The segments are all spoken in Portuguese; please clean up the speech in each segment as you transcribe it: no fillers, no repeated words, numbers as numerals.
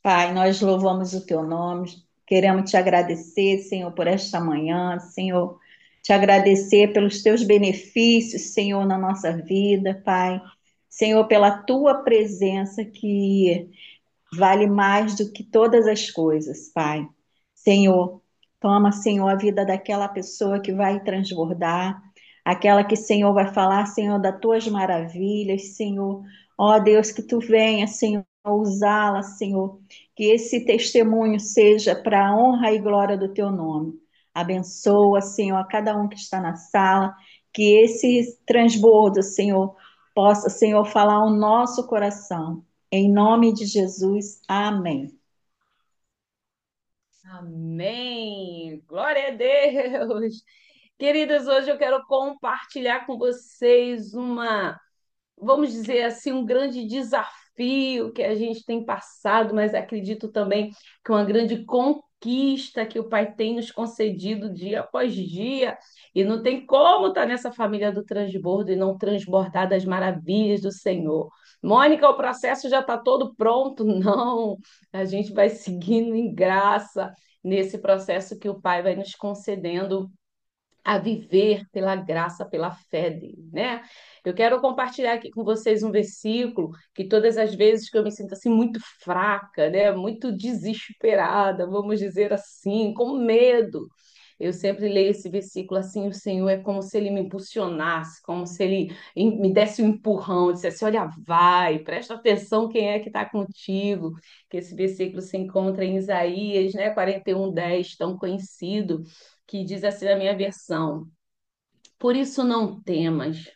Pai, nós louvamos o teu nome, queremos te agradecer, Senhor, por esta manhã, Senhor, te agradecer pelos teus benefícios, Senhor, na nossa vida, Pai. Senhor, pela tua presença que vale mais do que todas as coisas, Pai. Senhor, toma, Senhor, a vida daquela pessoa que vai transbordar, aquela que, Senhor, vai falar, Senhor, das tuas maravilhas, Senhor. Ó Deus, que tu venha, Senhor, usá-la, Senhor, que esse testemunho seja para a honra e glória do teu nome. Abençoa, Senhor, a cada um que está na sala, que esse transbordo, Senhor, possa, Senhor, falar o nosso coração. Em nome de Jesus, amém. Amém! Glória a Deus! Queridas, hoje eu quero compartilhar com vocês vamos dizer assim, um grande desafio que a gente tem passado, mas acredito também que uma grande conquista que o Pai tem nos concedido dia após dia. E não tem como estar nessa família do transbordo e não transbordar das maravilhas do Senhor. Mônica, o processo já está todo pronto? Não, a gente vai seguindo em graça nesse processo que o Pai vai nos concedendo a viver pela graça, pela fé dele, né? Eu quero compartilhar aqui com vocês um versículo que todas as vezes que eu me sinto assim muito fraca, né, muito desesperada, vamos dizer assim, com medo, eu sempre leio esse versículo assim, o Senhor é como se ele me impulsionasse, como se ele me desse um empurrão, dissesse, olha, vai, presta atenção quem é que está contigo, que esse versículo se encontra em Isaías, né, 41:10, tão conhecido, que diz assim na minha versão: Por isso não temas,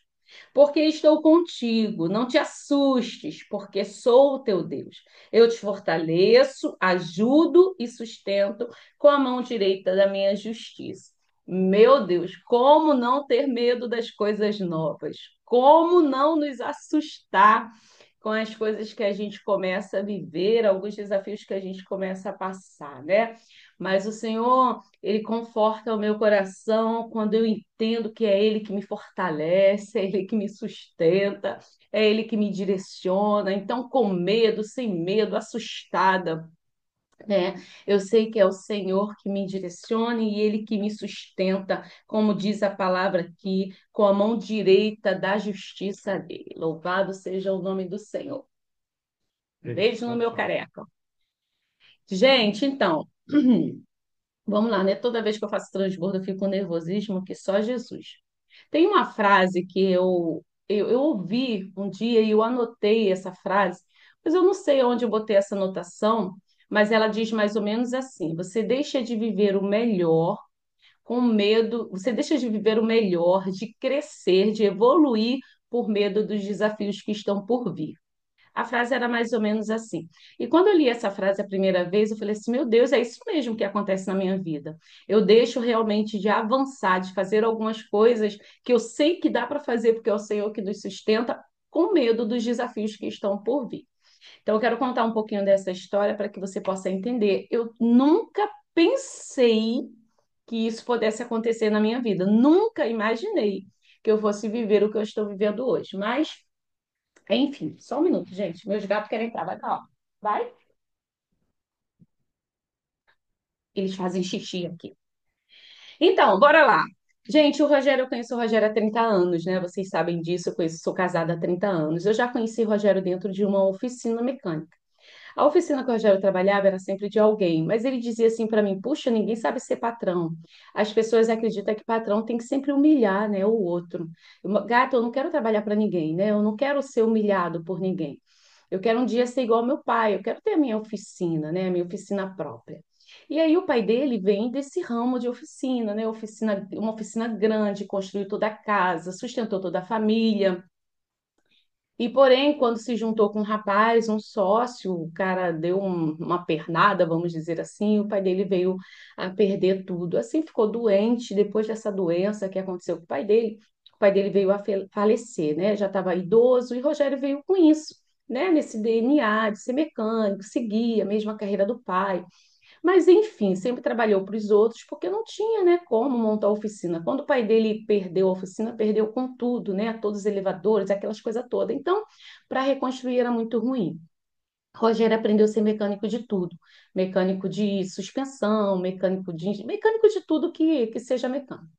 porque estou contigo. Não te assustes, porque sou o teu Deus. Eu te fortaleço, ajudo e sustento com a mão direita da minha justiça. Meu Deus, como não ter medo das coisas novas? Como não nos assustar com as coisas que a gente começa a viver, alguns desafios que a gente começa a passar, né? Mas o Senhor, Ele conforta o meu coração quando eu entendo que é Ele que me fortalece, é Ele que me sustenta, é Ele que me direciona. Então, com medo, sem medo, assustada, né? Eu sei que é o Senhor que me direciona e Ele que me sustenta, como diz a palavra aqui, com a mão direita da justiça dele. Louvado seja o nome do Senhor. Beijo no meu careca. Gente, então, vamos lá, né? Toda vez que eu faço transbordo, eu fico com nervosismo que só Jesus. Tem uma frase que eu ouvi um dia e eu anotei essa frase, mas eu não sei onde eu botei essa anotação, mas ela diz mais ou menos assim: você deixa de viver o melhor com medo, você deixa de viver o melhor, de crescer, de evoluir por medo dos desafios que estão por vir. A frase era mais ou menos assim. E quando eu li essa frase a primeira vez, eu falei assim: meu Deus, é isso mesmo que acontece na minha vida. Eu deixo realmente de avançar, de fazer algumas coisas que eu sei que dá para fazer, porque é o Senhor que nos sustenta, com medo dos desafios que estão por vir. Então, eu quero contar um pouquinho dessa história para que você possa entender. Eu nunca pensei que isso pudesse acontecer na minha vida. Nunca imaginei que eu fosse viver o que eu estou vivendo hoje. Mas enfim, só um minuto, gente. Meus gatos querem entrar. Vai pra lá. Vai. Eles fazem xixi aqui. Então, bora lá. Gente, o Rogério, eu conheço o Rogério há 30 anos, né? Vocês sabem disso, eu conheço, sou casada há 30 anos. Eu já conheci o Rogério dentro de uma oficina mecânica. A oficina que o Rogério trabalhava era sempre de alguém, mas ele dizia assim para mim: puxa, ninguém sabe ser patrão. As pessoas acreditam que patrão tem que sempre humilhar, né, o outro. Gato, eu não quero trabalhar para ninguém, né? Eu não quero ser humilhado por ninguém. Eu quero um dia ser igual ao meu pai, eu quero ter a minha oficina, né, a minha oficina própria. E aí o pai dele vem desse ramo de oficina, né? Uma oficina grande, construiu toda a casa, sustentou toda a família. E, porém, quando se juntou com um rapaz, um sócio, o cara deu uma pernada, vamos dizer assim, o pai dele veio a perder tudo. Assim, ficou doente. Depois dessa doença que aconteceu com o pai dele veio a falecer, né? Já estava idoso e Rogério veio com isso, né? Nesse DNA de ser mecânico, seguir a mesma carreira do pai. Mas, enfim, sempre trabalhou para os outros, porque não tinha, né, como montar a oficina. Quando o pai dele perdeu a oficina, perdeu com tudo, né, todos os elevadores, aquelas coisas todas. Então, para reconstruir era muito ruim. Rogério aprendeu a ser mecânico de tudo, mecânico de suspensão, mecânico de tudo que seja mecânico.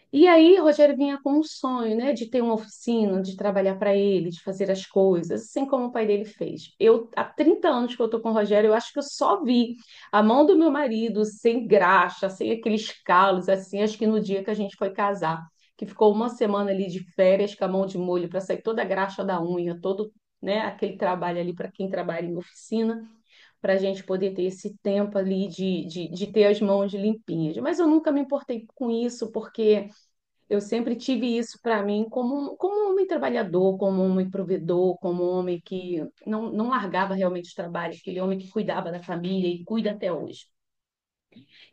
E aí, Rogério vinha com um sonho, né, de ter uma oficina, de trabalhar para ele, de fazer as coisas, assim como o pai dele fez. Eu, há 30 anos que eu tô com o Rogério, eu acho que eu só vi a mão do meu marido sem graxa, sem aqueles calos, assim, acho que no dia que a gente foi casar, que ficou uma semana ali de férias com a mão de molho para sair toda a graxa da unha, todo, né, aquele trabalho ali para quem trabalha em oficina, para a gente poder ter esse tempo ali de ter as mãos limpinhas. Mas eu nunca me importei com isso, porque eu sempre tive isso para mim como um homem trabalhador, como um homem provedor, como um homem que não largava realmente o trabalho, aquele homem que cuidava da família e cuida até hoje.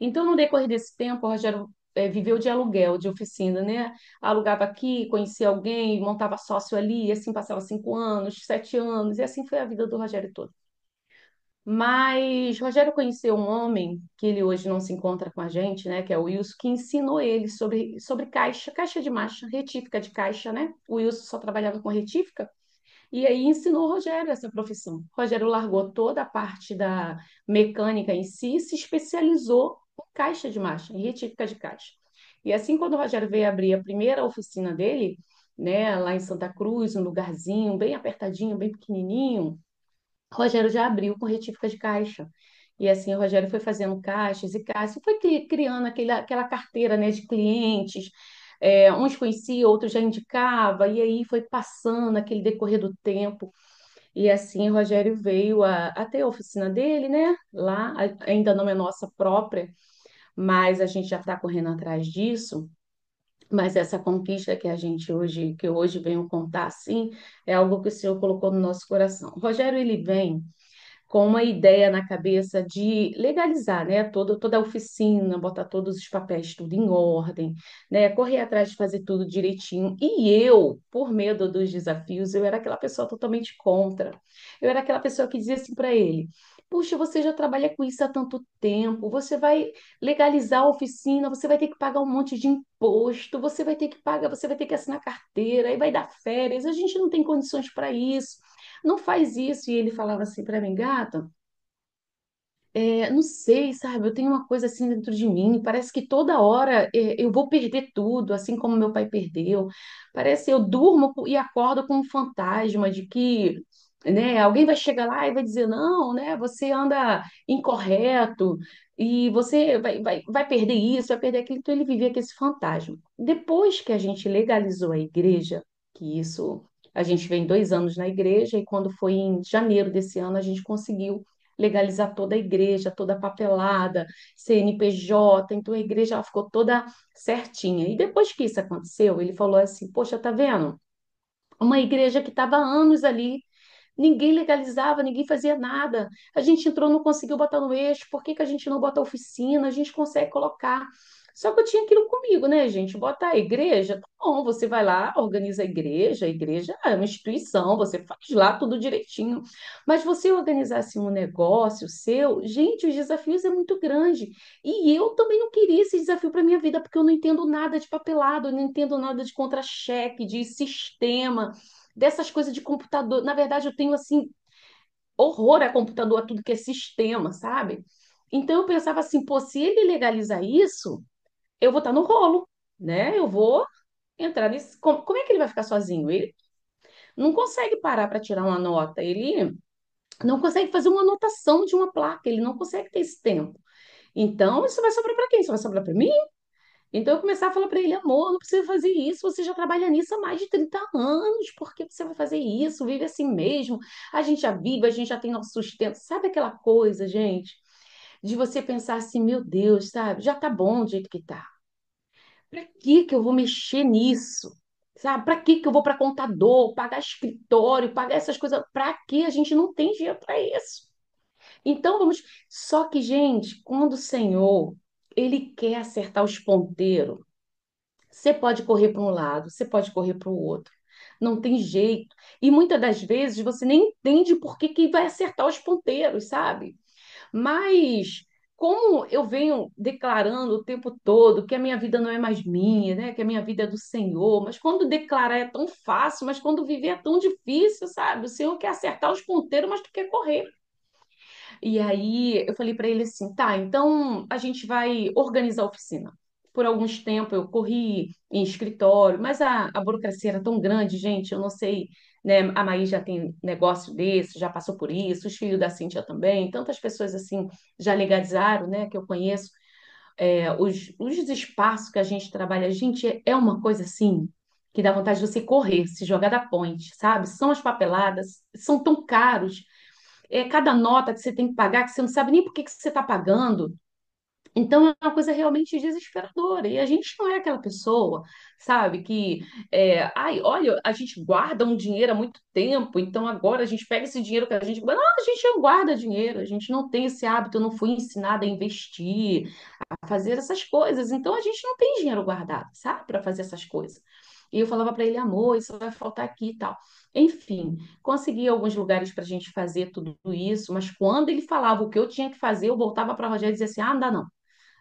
Então, no decorrer desse tempo, o Rogério viveu de aluguel, de oficina, né? Alugava aqui, conhecia alguém, montava sócio ali, e assim passava 5 anos, 7 anos, e assim foi a vida do Rogério todo. Mas Rogério conheceu um homem que ele hoje não se encontra com a gente, né? Que é o Wilson, que ensinou ele sobre caixa de marcha, retífica de caixa, né? O Wilson só trabalhava com retífica, e aí ensinou o Rogério essa profissão. O Rogério largou toda a parte da mecânica em si e se especializou em caixa de marcha, em retífica de caixa. E assim, quando o Rogério veio abrir a primeira oficina dele, né, lá em Santa Cruz, um lugarzinho bem apertadinho, bem pequenininho, Rogério já abriu com retífica de caixa. E assim, o Rogério foi fazendo caixas e caixas, e foi criando aquela carteira, né, de clientes. Uns conhecia, outros já indicava, e aí foi passando aquele decorrer do tempo. E assim, o Rogério veio até a oficina dele, né? Lá, ainda não é nossa própria, mas a gente já está correndo atrás disso. Mas essa conquista que a gente hoje, que eu hoje venho contar assim, é algo que o Senhor colocou no nosso coração. O Rogério, ele vem com uma ideia na cabeça de legalizar, né, toda a oficina, botar todos os papéis tudo em ordem, né, correr atrás de fazer tudo direitinho. E eu, por medo dos desafios, eu era aquela pessoa totalmente contra. Eu era aquela pessoa que dizia assim para ele: Puxa, você já trabalha com isso há tanto tempo, você vai legalizar a oficina, você vai ter que pagar um monte de imposto, você vai ter que pagar, você vai ter que assinar carteira, aí vai dar férias, a gente não tem condições para isso, não faz isso. E ele falava assim para mim, gata, não sei, sabe? Eu tenho uma coisa assim dentro de mim. Parece que toda hora eu vou perder tudo, assim como meu pai perdeu. Parece eu durmo e acordo com um fantasma de que, né, alguém vai chegar lá e vai dizer, não, né? Você anda incorreto e você vai perder isso, vai perder aquilo. Então ele vivia com esse fantasma. Depois que a gente legalizou a igreja, que isso a gente vem 2 anos na igreja e quando foi em janeiro desse ano a gente conseguiu legalizar toda a igreja, toda a papelada, CNPJ, então a igreja ela ficou toda certinha. E depois que isso aconteceu, ele falou assim: Poxa, tá vendo? Uma igreja que estava há anos ali, ninguém legalizava, ninguém fazia nada. A gente entrou, não conseguiu botar no eixo, por que que a gente não bota a oficina? A gente consegue colocar. Só que eu tinha aquilo comigo, né, gente? Botar a igreja, tá bom, você vai lá, organiza a igreja é uma instituição, você faz lá tudo direitinho. Mas você organizar assim um negócio seu, gente, os desafios é muito grande. E eu também não queria esse desafio para minha vida, porque eu não entendo nada de papelado, eu não entendo nada de contra-cheque, de sistema, dessas coisas de computador. Na verdade, eu tenho assim horror a computador, a tudo que é sistema, sabe? Então eu pensava assim, pô, se ele legalizar isso, eu vou estar no rolo, né? Eu vou entrar nesse. Como é que ele vai ficar sozinho? Ele não consegue parar para tirar uma nota, ele não consegue fazer uma anotação de uma placa, ele não consegue ter esse tempo. Então, isso vai sobrar para quem? Isso vai sobrar para mim? Então eu começava a falar para ele, amor, não precisa fazer isso, você já trabalha nisso há mais de 30 anos, por que você vai fazer isso? Vive assim mesmo, a gente já vive, a gente já tem nosso sustento. Sabe aquela coisa, gente, de você pensar assim, meu Deus, sabe, já tá bom do jeito que tá. Para que que eu vou mexer nisso? Sabe, para que que eu vou para contador, pagar escritório, pagar essas coisas? Para que a gente não tem dinheiro para isso? Então vamos. Só que, gente, quando o Senhor ele quer acertar os ponteiros, você pode correr para um lado, você pode correr para o outro. Não tem jeito. E muitas das vezes você nem entende por que que vai acertar os ponteiros, sabe? Mas como eu venho declarando o tempo todo que a minha vida não é mais minha, né? Que a minha vida é do Senhor, mas quando declarar é tão fácil, mas quando viver é tão difícil, sabe? O Senhor quer acertar os ponteiros, mas tu quer correr. E aí eu falei para ele assim, tá, então a gente vai organizar a oficina. Por alguns tempos eu corri em escritório, mas a burocracia era tão grande, gente, eu não sei, né? A Maí já tem negócio desse, já passou por isso, os filhos da Cíntia também, tantas pessoas assim já legalizaram, né, que eu conheço, os espaços que a gente trabalha, gente, é uma coisa assim que dá vontade de você correr, se jogar da ponte, sabe? São as papeladas, são tão caros, cada nota que você tem que pagar, que você não sabe nem por que que você está pagando. Então é uma coisa realmente desesperadora. E a gente não é aquela pessoa, sabe, que, ai, olha, a gente guarda um dinheiro há muito tempo, então agora a gente pega esse dinheiro que a gente. Não, a gente não guarda dinheiro, a gente não tem esse hábito, eu não fui ensinada a investir, a fazer essas coisas. Então a gente não tem dinheiro guardado, sabe, para fazer essas coisas. E eu falava para ele, amor, isso vai faltar aqui e tal. Enfim, consegui alguns lugares para a gente fazer tudo isso, mas quando ele falava o que eu tinha que fazer, eu voltava para a Rogério e dizia assim: ah, não dá não.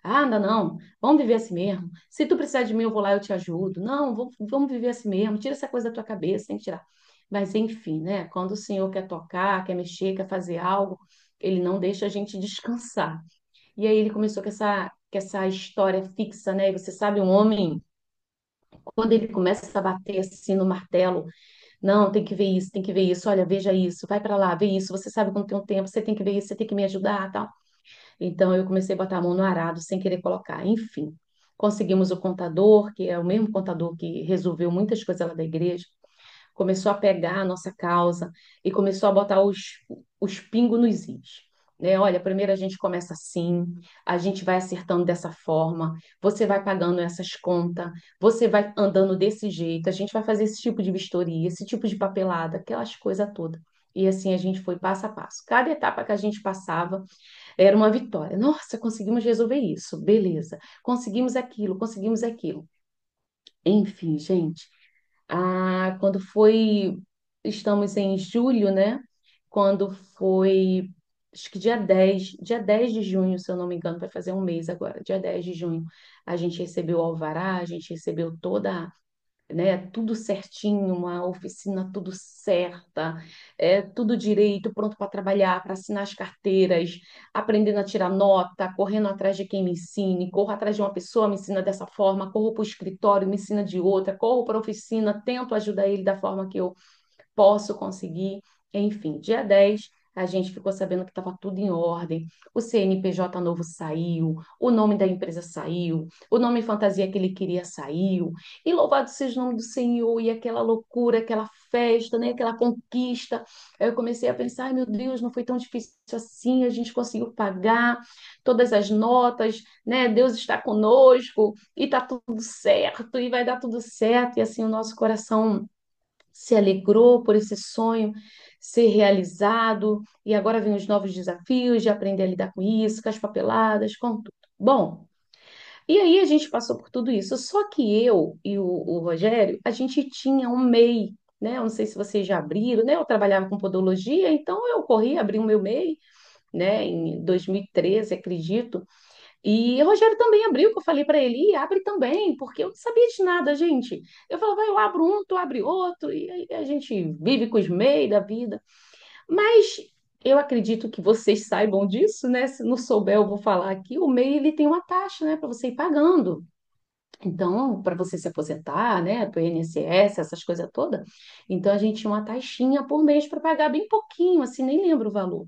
Ah, não, não, vamos viver assim mesmo. Se tu precisar de mim, eu vou lá, eu te ajudo. Não, vamos viver assim mesmo. Tira essa coisa da tua cabeça, tem que tirar. Mas enfim, né? Quando o Senhor quer tocar, quer mexer, quer fazer algo, ele não deixa a gente descansar. E aí ele começou com essa história fixa, né? E você sabe, um homem, quando ele começa a bater assim no martelo, não, tem que ver isso, tem que ver isso, olha, veja isso, vai para lá, vê isso, você sabe quando tem um tempo, você tem que ver isso, você tem que me ajudar, tal. Então eu comecei a botar a mão no arado sem querer colocar. Enfim, conseguimos o contador, que é o mesmo contador que resolveu muitas coisas lá da igreja, começou a pegar a nossa causa e começou a botar os pingos nos is. Né? Olha, primeiro a gente começa assim, a gente vai acertando dessa forma, você vai pagando essas contas, você vai andando desse jeito, a gente vai fazer esse tipo de vistoria, esse tipo de papelada, aquelas coisas todas. E assim a gente foi passo a passo. Cada etapa que a gente passava era uma vitória. Nossa, conseguimos resolver isso, beleza. Conseguimos aquilo, conseguimos aquilo. Enfim, gente. Quando foi, estamos em julho, né? Quando foi, acho que dia dez de junho, se eu não me engano, vai fazer um mês agora, dia 10 de junho, a gente recebeu o alvará, a gente recebeu toda, né, tudo certinho, uma oficina tudo certa, tudo direito, pronto para trabalhar, para assinar as carteiras, aprendendo a tirar nota, correndo atrás de quem me ensine, corro atrás de uma pessoa, me ensina dessa forma, corro para o escritório, me ensina de outra, corro para a oficina, tento ajudar ele da forma que eu posso conseguir. Enfim, dia 10 a gente ficou sabendo que estava tudo em ordem. O CNPJ novo saiu, o nome da empresa saiu, o nome fantasia que ele queria saiu. E louvado seja o nome do Senhor, e aquela loucura, aquela festa, né, aquela conquista. Aí eu comecei a pensar, ai meu Deus, não foi tão difícil assim, a gente conseguiu pagar todas as notas, né? Deus está conosco e está tudo certo e vai dar tudo certo. E assim o nosso coração se alegrou por esse sonho ser realizado, e agora vem os novos desafios de aprender a lidar com isso, com as papeladas, com tudo. Bom, e aí a gente passou por tudo isso. Só que eu e o Rogério, a gente tinha um MEI, né? Eu não sei se vocês já abriram, né? Eu trabalhava com podologia, então eu corri, abri o meu MEI, né? Em 2013, acredito. E o Rogério também abriu, que eu falei para ele, e abre também, porque eu não sabia de nada, gente. Eu falava, vai, eu abro um, tu abre outro, e aí a gente vive com os meios da vida. Mas eu acredito que vocês saibam disso, né? Se não souber, eu vou falar aqui. O MEI, ele tem uma taxa, né, para você ir pagando. Então, para você se aposentar, né, do INSS, essas coisas todas. Então, a gente tinha uma taxinha por mês para pagar bem pouquinho, assim, nem lembro o valor.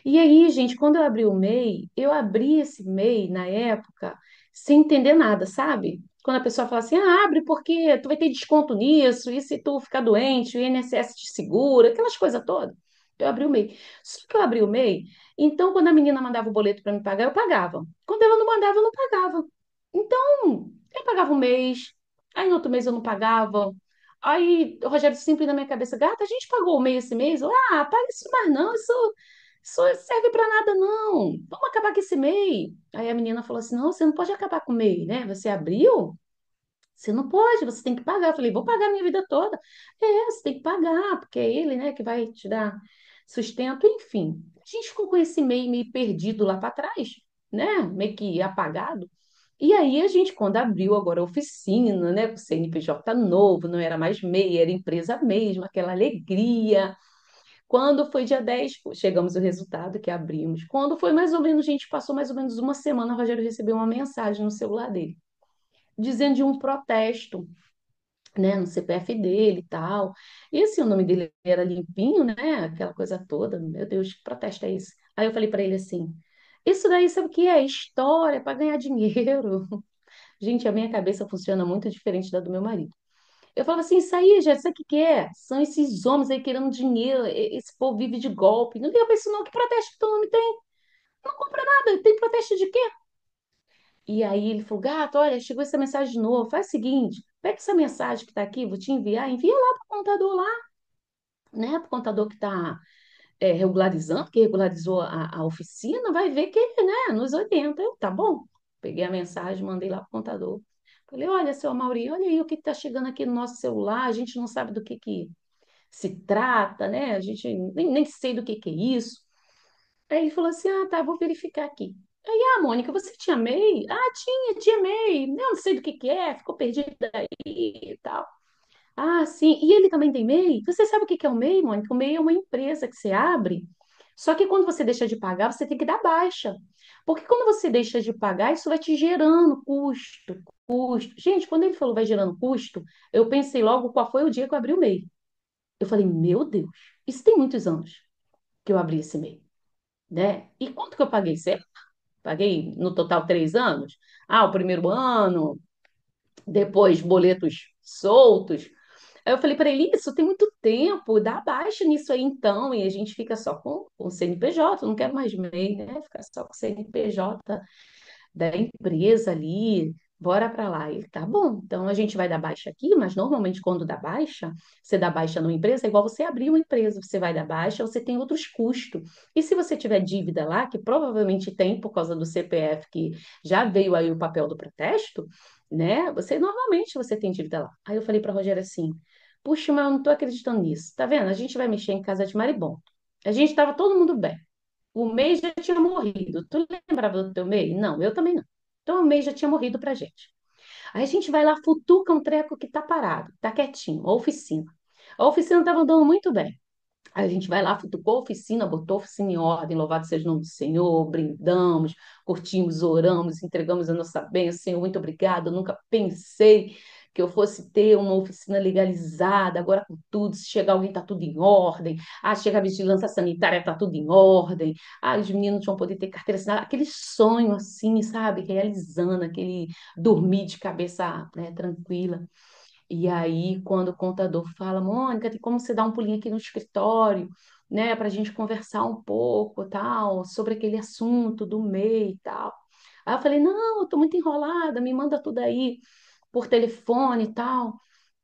E aí, gente, quando eu abri o MEI, eu abri esse MEI na época sem entender nada, sabe? Quando a pessoa fala assim, abre porque tu vai ter desconto nisso, e se tu ficar doente, o INSS te segura, aquelas coisas todas. Eu abri o MEI. Só que eu abri o MEI, então quando a menina mandava o boleto para me pagar, eu pagava. Quando ela não mandava, eu não pagava. Então, eu pagava um mês, aí no outro mês eu não pagava. Aí o Rogério sempre na minha cabeça, gata, a gente pagou o MEI esse mês? Eu, paga isso mais não, isso serve para nada, não. Vamos acabar com esse MEI. Aí a menina falou assim: não, você não pode acabar com o MEI, né? Você abriu? Você não pode, você tem que pagar. Eu falei: vou pagar a minha vida toda. Você tem que pagar, porque é ele, né, que vai te dar sustento. Enfim, a gente ficou com esse MEI meio perdido lá para trás. né, meio que apagado. E aí a gente, quando abriu agora a oficina, né, com o CNPJ novo, não era mais MEI, era empresa mesmo, aquela alegria. Quando foi dia 10, pô, chegamos ao resultado que abrimos. Quando foi mais ou menos, a gente passou mais ou menos uma semana, o Rogério recebeu uma mensagem no celular dele, dizendo de um protesto, né, no CPF dele e tal. E assim, o nome dele era limpinho, né, aquela coisa toda. Meu Deus, que protesto é esse? Aí eu falei para ele assim: isso daí sabe o que é? História para ganhar dinheiro. Gente, a minha cabeça funciona muito diferente da do meu marido. Eu falava assim, isso aí, gente, sabe o que que é? São esses homens aí querendo dinheiro, esse povo vive de golpe. Não liga pra isso não, que protesto que teu nome tem? Não compra nada, tem protesto de quê? E aí ele falou, gato, olha, chegou essa mensagem de novo, faz o seguinte, pega essa mensagem que tá aqui, vou te enviar, envia lá pro contador lá, né, pro contador que tá regularizando, que regularizou a oficina, vai ver que, né, nos 80. Eu, tá bom. Peguei a mensagem, mandei lá pro contador. Falei, olha, seu Mauri, olha aí o que está chegando aqui no nosso celular, a gente não sabe do que se trata, né? A gente nem sei do que é isso. Aí ele falou assim, ah, tá, vou verificar aqui. Aí, ah, Mônica, você tinha MEI? Ah, tinha MEI. Eu não sei do que é, ficou perdida aí e tal. Ah, sim. E ele também tem MEI? Você sabe o que é o MEI, Mônica? O MEI é uma empresa que você abre, só que quando você deixa de pagar, você tem que dar baixa. Porque quando você deixa de pagar, isso vai te gerando custo, custo. Gente, quando ele falou vai gerando custo, eu pensei logo qual foi o dia que eu abri o MEI. Eu falei, meu Deus, isso tem muitos anos que eu abri esse MEI, né? E quanto que eu paguei? Certo? Paguei no total 3 anos? Ah, o primeiro ano, depois boletos soltos. Aí eu falei para ele, isso tem muito tempo, dá baixa nisso aí então, e a gente fica só com o CNPJ, eu não quero mais MEI, né? Ficar só com o CNPJ da empresa ali, bora para lá. Ele, tá bom, então a gente vai dar baixa aqui, mas normalmente quando dá baixa, você dá baixa numa empresa, é igual você abrir uma empresa, você vai dar baixa, você tem outros custos. E se você tiver dívida lá, que provavelmente tem por causa do CPF, que já veio aí o papel do protesto, né? Você normalmente você tem dívida lá. Aí eu falei para Rogério assim: puxa, mas eu não tô acreditando nisso. Tá vendo? A gente vai mexer em casa de maribondo. A gente estava todo mundo bem. O MEI já tinha morrido. Tu lembrava do teu MEI? Não, eu também não. Então o MEI já tinha morrido pra gente. Aí a gente vai lá, futuca um treco que tá parado, tá quietinho, a oficina. A oficina estava andando muito bem. Aí a gente vai lá, futucou a oficina, botou a oficina em ordem, louvado seja o nome do Senhor, brindamos, curtimos, oramos, entregamos a nossa bênção. Senhor, muito obrigado. Eu nunca pensei que eu fosse ter uma oficina legalizada, agora com tudo, se chegar alguém tá tudo em ordem, ah, chega a vigilância sanitária, tá tudo em ordem, ah, os meninos vão poder ter carteira assinada, aquele sonho assim, sabe, realizando, aquele dormir de cabeça, né, tranquila. E aí, quando o contador fala, Mônica, tem como você dar um pulinho aqui no escritório, né, para a gente conversar um pouco, tal, sobre aquele assunto do MEI e tal. Aí eu falei, não, eu tô muito enrolada, me manda tudo aí por telefone e tal,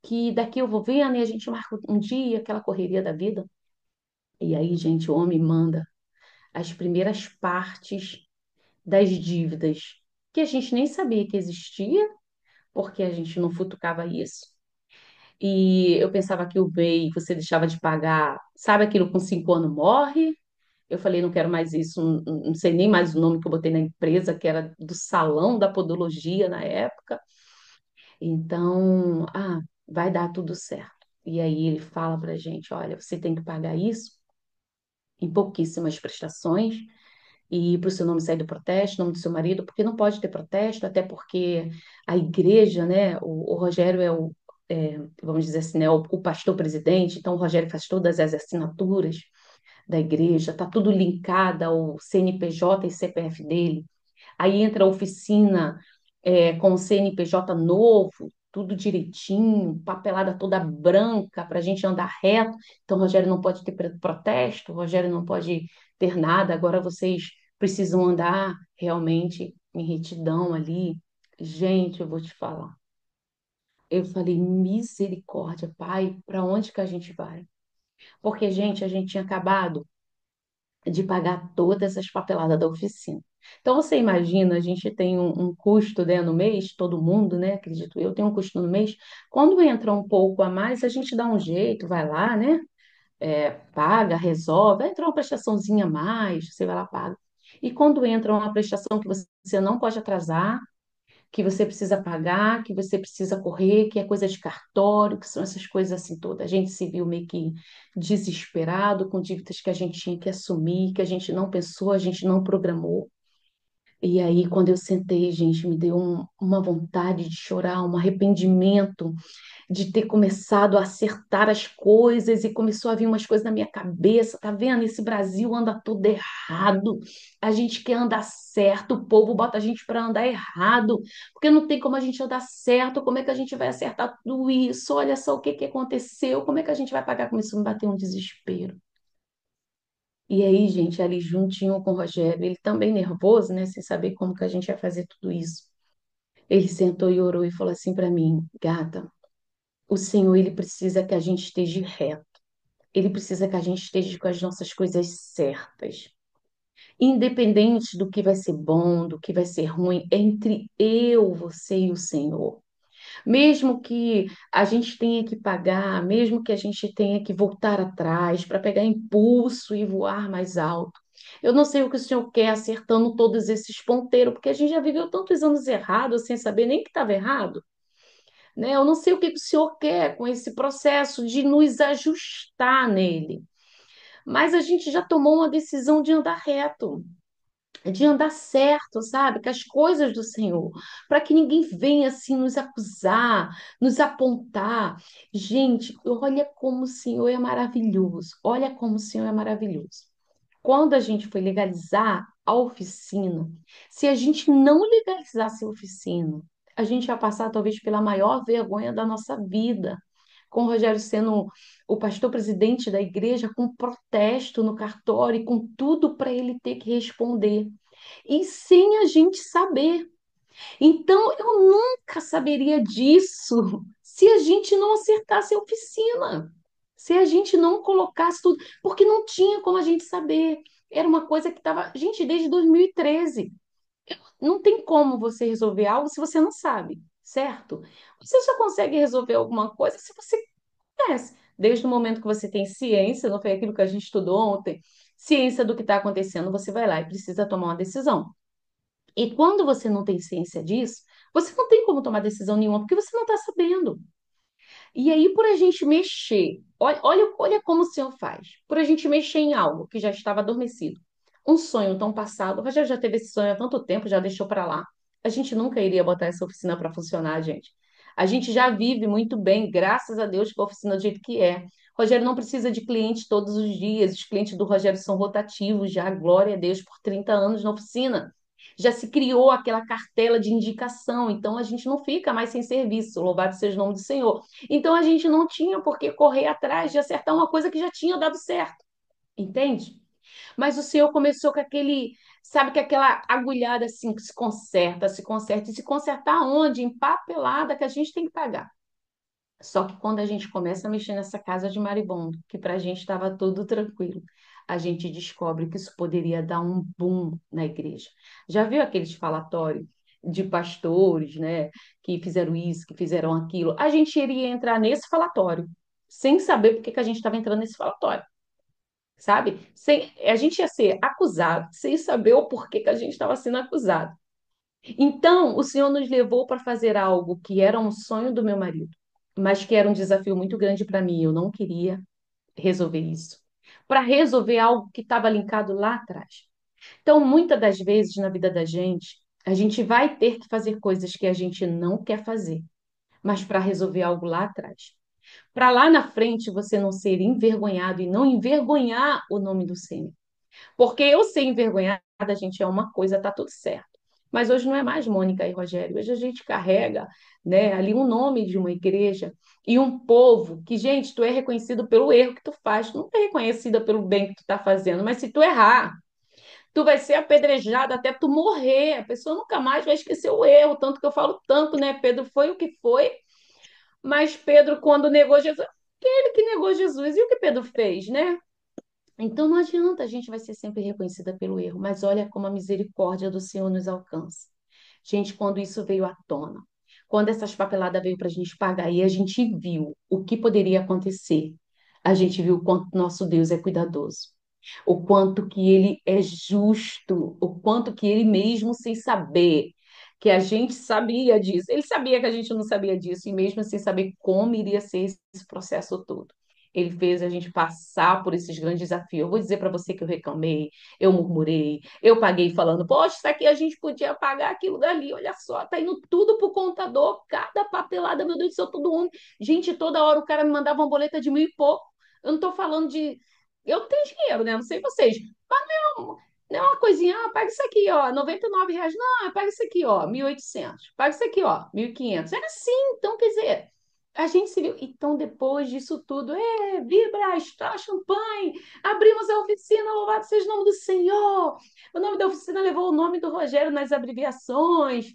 que daqui eu vou vendo e a gente marca um dia, aquela correria da vida. E aí, gente, o homem manda as primeiras partes das dívidas, que a gente nem sabia que existia, porque a gente não futucava isso. E eu pensava que o MEI você deixava de pagar, sabe aquilo com 5 anos morre? Eu falei, não quero mais isso, não sei nem mais o nome que eu botei na empresa, que era do Salão da Podologia na época. Então, ah, vai dar tudo certo. E aí ele fala pra gente, olha, você tem que pagar isso em pouquíssimas prestações e para o seu nome sair do protesto, nome do seu marido, porque não pode ter protesto, até porque a igreja, né, o Rogério vamos dizer assim, né, o pastor presidente, então o Rogério faz todas as assinaturas da igreja, tá tudo linkado ao CNPJ e CPF dele. Aí entra a oficina com o CNPJ novo, tudo direitinho, papelada toda branca para a gente andar reto. Então, o Rogério não pode ter protesto, o Rogério não pode ter nada. Agora vocês precisam andar realmente em retidão ali. Gente, eu vou te falar. Eu falei, misericórdia, pai, para onde que a gente vai? Porque, gente, a gente tinha acabado de pagar todas as papeladas da oficina. Então, você imagina, a gente tem um custo, né, no mês, todo mundo, né, acredito eu, tem um custo no mês. Quando entra um pouco a mais, a gente dá um jeito, vai lá, né, paga, resolve, vai entrar uma prestaçãozinha a mais, você vai lá, paga. E quando entra uma prestação que você não pode atrasar, que você precisa pagar, que você precisa correr, que é coisa de cartório, que são essas coisas assim todas. A gente se viu meio que desesperado com dívidas que a gente tinha que assumir, que a gente não pensou, a gente não programou. E aí, quando eu sentei, gente, me deu uma vontade de chorar, um arrependimento de ter começado a acertar as coisas e começou a vir umas coisas na minha cabeça. Tá vendo? Esse Brasil anda tudo errado. A gente quer andar certo, o povo bota a gente para andar errado, porque não tem como a gente andar certo. Como é que a gente vai acertar tudo isso? Olha só o que que aconteceu. Como é que a gente vai pagar com isso? Me bateu um desespero. E aí, gente, ali juntinho com o Rogério, ele também nervoso, né, sem saber como que a gente ia fazer tudo isso. Ele sentou e orou e falou assim para mim, gata, o Senhor, ele precisa que a gente esteja reto. Ele precisa que a gente esteja com as nossas coisas certas. Independente do que vai ser bom, do que vai ser ruim, é entre eu, você e o Senhor. Mesmo que a gente tenha que pagar, mesmo que a gente tenha que voltar atrás para pegar impulso e voar mais alto. Eu não sei o que o Senhor quer acertando todos esses ponteiros, porque a gente já viveu tantos anos errados sem saber nem que estava errado, né? Eu não sei o que o Senhor quer com esse processo de nos ajustar nele, mas a gente já tomou uma decisão de andar reto, de andar certo, sabe? Com as coisas do Senhor, para que ninguém venha assim nos acusar, nos apontar. Gente, olha como o Senhor é maravilhoso. Olha como o Senhor é maravilhoso. Quando a gente foi legalizar a oficina, se a gente não legalizasse a oficina, a gente ia passar talvez pela maior vergonha da nossa vida, com o Rogério sendo o pastor presidente da igreja, com protesto no cartório, com tudo para ele ter que responder, e sem a gente saber. Então, eu nunca saberia disso se a gente não acertasse a oficina, se a gente não colocasse tudo, porque não tinha como a gente saber. Era uma coisa que estava, gente, desde 2013. Não tem como você resolver algo se você não sabe, certo? Você só consegue resolver alguma coisa se você conhece. Desde o momento que você tem ciência, não foi aquilo que a gente estudou ontem, ciência do que está acontecendo, você vai lá e precisa tomar uma decisão. E quando você não tem ciência disso, você não tem como tomar decisão nenhuma, porque você não está sabendo. E aí, por a gente mexer, olha como o Senhor faz, por a gente mexer em algo que já estava adormecido, um sonho tão passado, o Rogério já teve esse sonho há tanto tempo, já deixou para lá. A gente nunca iria botar essa oficina para funcionar, gente. A gente já vive muito bem, graças a Deus, com a oficina do jeito que é. Rogério não precisa de cliente todos os dias, os clientes do Rogério são rotativos já, glória a Deus, por 30 anos na oficina. Já se criou aquela cartela de indicação, então a gente não fica mais sem serviço, louvado seja o nome do Senhor. Então a gente não tinha por que correr atrás de acertar uma coisa que já tinha dado certo, entende? Mas o Senhor começou com aquele, sabe, com aquela agulhada assim que se conserta, e se consertar onde? Em papelada que a gente tem que pagar. Só que quando a gente começa a mexer nessa casa de maribondo, que para a gente estava tudo tranquilo, a gente descobre que isso poderia dar um boom na igreja. Já viu aqueles falatórios de pastores, né, que fizeram isso, que fizeram aquilo? A gente iria entrar nesse falatório, sem saber por que que a gente estava entrando nesse falatório, sabe? A gente ia ser acusado, sem saber o porquê que a gente estava sendo acusado. Então, o Senhor nos levou para fazer algo que era um sonho do meu marido, mas que era um desafio muito grande para mim. Eu não queria resolver isso. Para resolver algo que estava linkado lá atrás. Então, muitas das vezes na vida da gente, a gente vai ter que fazer coisas que a gente não quer fazer, mas para resolver algo lá atrás. Para lá na frente você não ser envergonhado e não envergonhar o nome do Senhor. Porque eu ser envergonhada, gente, é uma coisa, tá tudo certo. Mas hoje não é mais Mônica e Rogério. Hoje a gente carrega, né, ali um nome de uma igreja e um povo que, gente, tu é reconhecido pelo erro que tu faz. Tu não é reconhecida pelo bem que tu tá fazendo. Mas se tu errar, tu vai ser apedrejada até tu morrer. A pessoa nunca mais vai esquecer o erro. Tanto que eu falo tanto, né? Pedro foi o que foi. Mas Pedro, quando negou Jesus, ele que negou Jesus. E o que Pedro fez, né? Então não adianta, a gente vai ser sempre reconhecida pelo erro, mas olha como a misericórdia do Senhor nos alcança. Gente, quando isso veio à tona, quando essas papeladas veio para a gente pagar e a gente viu o que poderia acontecer, a gente viu o quanto nosso Deus é cuidadoso. o quanto que ele é justo, o quanto que ele mesmo sem saber que a gente sabia disso, ele sabia que a gente não sabia disso, e mesmo sem saber como iria ser esse processo todo. Ele fez a gente passar por esses grandes desafios. Eu vou dizer para você que eu reclamei, eu murmurei, eu paguei falando, poxa, isso aqui a gente podia pagar aquilo dali, olha só, tá indo tudo pro contador, cada papelada, meu Deus do céu, todo mundo. Gente, toda hora o cara me mandava uma boleta de 1.000 e pouco. Eu não tô falando de eu tenho dinheiro, né? Não sei vocês. Mas não é uma coisinha, paga isso aqui, ó, R$ 99. Não, paga isso aqui, ó, 1.800. Paga isso aqui, ó, 1.500. Era assim, então, quer dizer, a gente se viu. Então, depois disso tudo, vibra, estoura champanhe, abrimos a oficina, louvado seja o nome do Senhor. O nome da oficina levou o nome do Rogério nas abreviações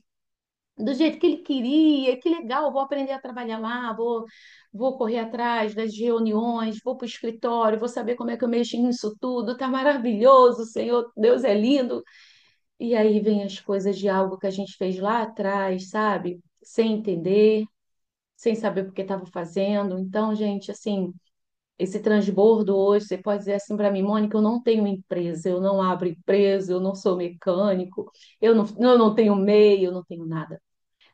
do jeito que ele queria, que legal, vou aprender a trabalhar lá, vou correr atrás das reuniões, vou para o escritório, vou saber como é que eu mexo nisso tudo, tá maravilhoso, Senhor, Deus é lindo. E aí vem as coisas de algo que a gente fez lá atrás, sabe? Sem entender, sem saber por que estava fazendo. Então, gente, assim, esse transbordo hoje, você pode dizer assim para mim, Mônica, eu não tenho empresa, eu não abro empresa, eu não sou mecânico, eu não tenho MEI, eu não tenho nada.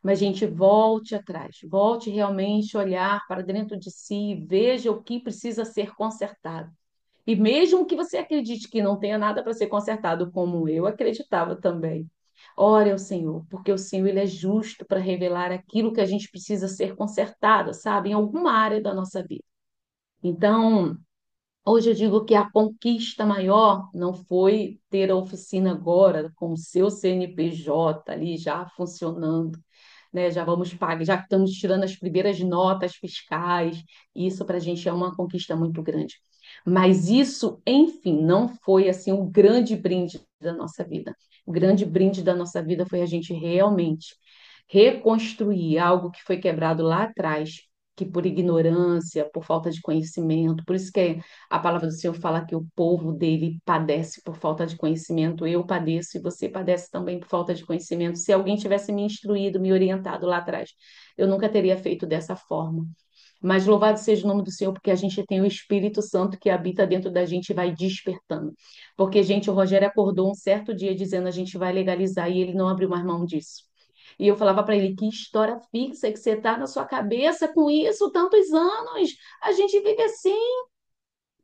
Mas, gente, volte atrás, volte realmente a olhar para dentro de si, veja o que precisa ser consertado. E mesmo que você acredite que não tenha nada para ser consertado, como eu acreditava também, ore ao Senhor, porque o Senhor ele é justo para revelar aquilo que a gente precisa ser consertado, sabe, em alguma área da nossa vida. Então, hoje eu digo que a conquista maior não foi ter a oficina agora com o seu CNPJ ali já funcionando, né? Já vamos pagar, já estamos tirando as primeiras notas fiscais. Isso para a gente é uma conquista muito grande. Mas isso, enfim, não foi assim o grande brinde da nossa vida. O grande brinde da nossa vida foi a gente realmente reconstruir algo que foi quebrado lá atrás, que por ignorância, por falta de conhecimento, por isso que a palavra do Senhor fala que o povo dele padece por falta de conhecimento. Eu padeço e você padece também por falta de conhecimento. Se alguém tivesse me instruído, me orientado lá atrás, eu nunca teria feito dessa forma. Mas louvado seja o nome do Senhor, porque a gente tem o Espírito Santo que habita dentro da gente e vai despertando. Porque, gente, o Rogério acordou um certo dia dizendo a gente vai legalizar e ele não abriu mais mão disso. E eu falava para ele, que história fixa que você tá na sua cabeça com isso tantos anos. A gente vive assim.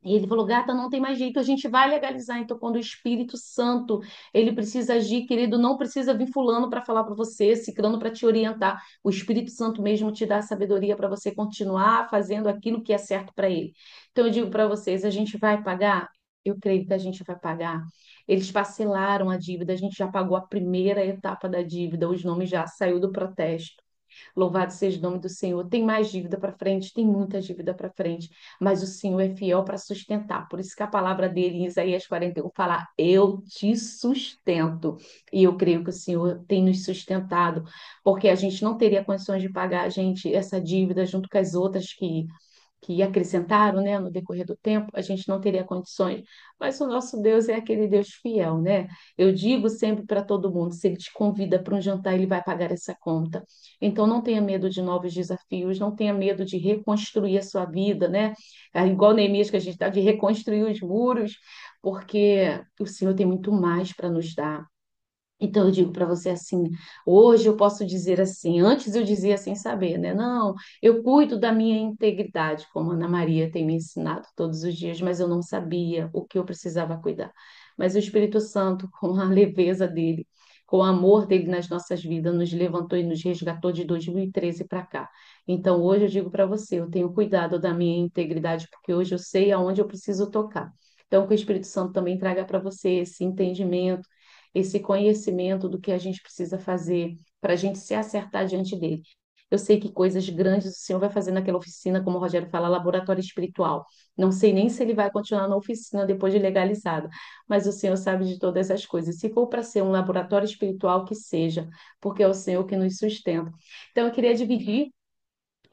E ele falou, gata, não tem mais jeito, a gente vai legalizar. Então, quando o Espírito Santo, ele precisa agir, querido, não precisa vir fulano para falar para você, ciclano para te orientar. O Espírito Santo mesmo te dá a sabedoria para você continuar fazendo aquilo que é certo para ele. Então, eu digo para vocês, a gente vai pagar? Eu creio que a gente vai pagar. Eles parcelaram a dívida, a gente já pagou a primeira etapa da dívida, os nomes já saiu do protesto. Louvado seja o nome do Senhor. Tem mais dívida para frente, tem muita dívida para frente, mas o Senhor é fiel para sustentar. Por isso que a palavra dele em Isaías 41 fala: Eu te sustento. E eu creio que o Senhor tem nos sustentado, porque a gente não teria condições de pagar, gente, essa dívida junto com as outras que acrescentaram, né, no decorrer do tempo, a gente não teria condições. Mas o nosso Deus é aquele Deus fiel, né? Eu digo sempre para todo mundo, se ele te convida para um jantar, ele vai pagar essa conta. Então não tenha medo de novos desafios, não tenha medo de reconstruir a sua vida, né? É igual Neemias que a gente está de reconstruir os muros, porque o Senhor tem muito mais para nos dar. Então, eu digo para você assim, hoje eu posso dizer assim, antes eu dizia sem saber, né? Não, eu cuido da minha integridade, como a Ana Maria tem me ensinado todos os dias, mas eu não sabia o que eu precisava cuidar. Mas o Espírito Santo, com a leveza dele, com o amor dele nas nossas vidas, nos levantou e nos resgatou de 2013 para cá. Então, hoje eu digo para você, eu tenho cuidado da minha integridade, porque hoje eu sei aonde eu preciso tocar. Então, que o Espírito Santo também traga para você esse entendimento, esse conhecimento do que a gente precisa fazer para a gente se acertar diante dele. Eu sei que coisas grandes o Senhor vai fazer naquela oficina, como o Rogério fala, laboratório espiritual. Não sei nem se ele vai continuar na oficina depois de legalizado, mas o Senhor sabe de todas as coisas. Se for para ser um laboratório espiritual, que seja, porque é o Senhor que nos sustenta. Então, eu queria dividir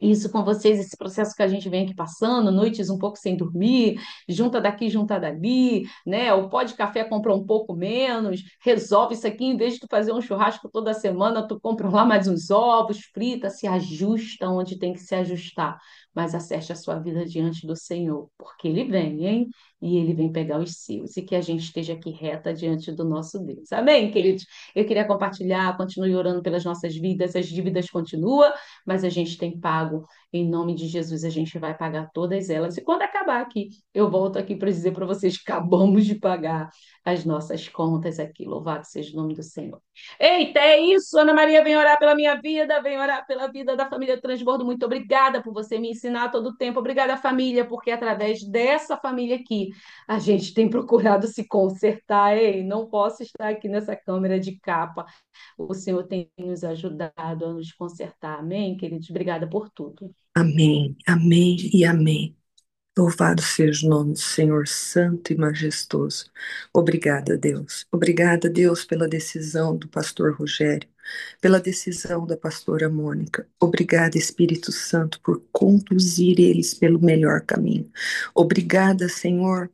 isso com vocês, esse processo que a gente vem aqui passando, noites um pouco sem dormir, junta daqui, junta dali, né? O pó de café compra um pouco menos, resolve isso aqui, em vez de tu fazer um churrasco toda semana, tu compra lá mais uns ovos, frita, se ajusta onde tem que se ajustar. mas acerte a sua vida diante do Senhor, porque Ele vem, hein? E Ele vem pegar os seus, e que a gente esteja aqui reta diante do nosso Deus. Amém, queridos? Eu queria compartilhar, continue orando pelas nossas vidas, as dívidas continuam, mas a gente tem pago, em nome de Jesus, a gente vai pagar todas elas. E quando acabar aqui, eu volto aqui para dizer para vocês que acabamos de pagar as nossas contas aqui. Louvado seja o nome do Senhor. Eita, é isso. Ana Maria, vem orar pela minha vida, vem orar pela vida da família Transbordo. Muito obrigada por você me ensinar todo o tempo. Obrigada, família, porque através dessa família aqui, a gente tem procurado se consertar. Ei, não posso estar aqui nessa câmera de capa. O Senhor tem nos ajudado a nos consertar. Amém, queridos? Obrigada por tudo. Amém, amém e amém. Louvado seja o nome do Senhor Santo e Majestoso. Obrigada, Deus. Obrigada, Deus, pela decisão do pastor Rogério, pela decisão da pastora Mônica. Obrigada, Espírito Santo, por conduzir eles pelo melhor caminho. Obrigada, Senhor,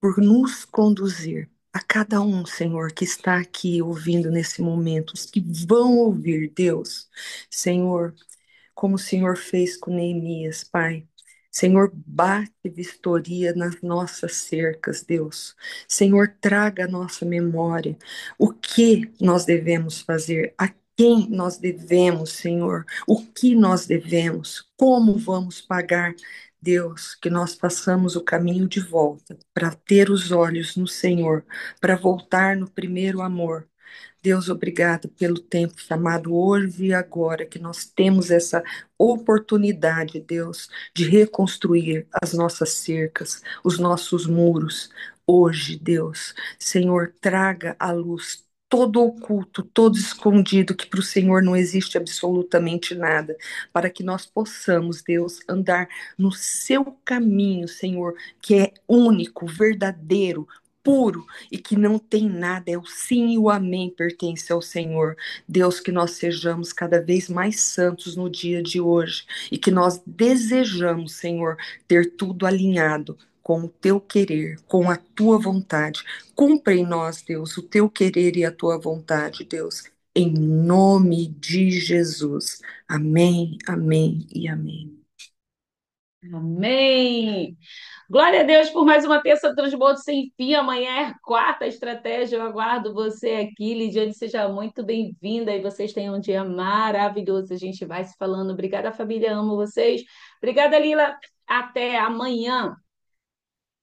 por nos conduzir. A cada um, Senhor, que está aqui ouvindo nesse momento, os que vão ouvir, Deus, Senhor, como o Senhor fez com Neemias, Pai. Senhor, bate vistoria nas nossas cercas, Deus. Senhor, traga à nossa memória o que nós devemos fazer, a quem nós devemos, Senhor, o que nós devemos, como vamos pagar. Deus, que nós façamos o caminho de volta para ter os olhos no Senhor, para voltar no primeiro amor. Deus, obrigado pelo tempo chamado hoje e agora, que nós temos essa oportunidade, Deus, de reconstruir as nossas cercas, os nossos muros. Hoje, Deus, Senhor, traga à luz todo oculto, todo escondido, que para o Senhor não existe absolutamente nada, para que nós possamos, Deus, andar no seu caminho, Senhor, que é único, verdadeiro, puro e que não tem nada, é o sim e o amém pertence ao Senhor. Deus, que nós sejamos cada vez mais santos no dia de hoje e que nós desejamos, Senhor, ter tudo alinhado com o teu querer, com a tua vontade. Cumpre em nós, Deus, o teu querer e a tua vontade, Deus, em nome de Jesus. Amém, amém e amém. Amém. Glória a Deus por mais uma terça transbordo sem fim. Amanhã é quarta estratégia. Eu aguardo você aqui. Lidiane, seja muito bem-vinda e vocês tenham um dia maravilhoso. A gente vai se falando. Obrigada, família. Amo vocês. Obrigada, Lila. Até amanhã.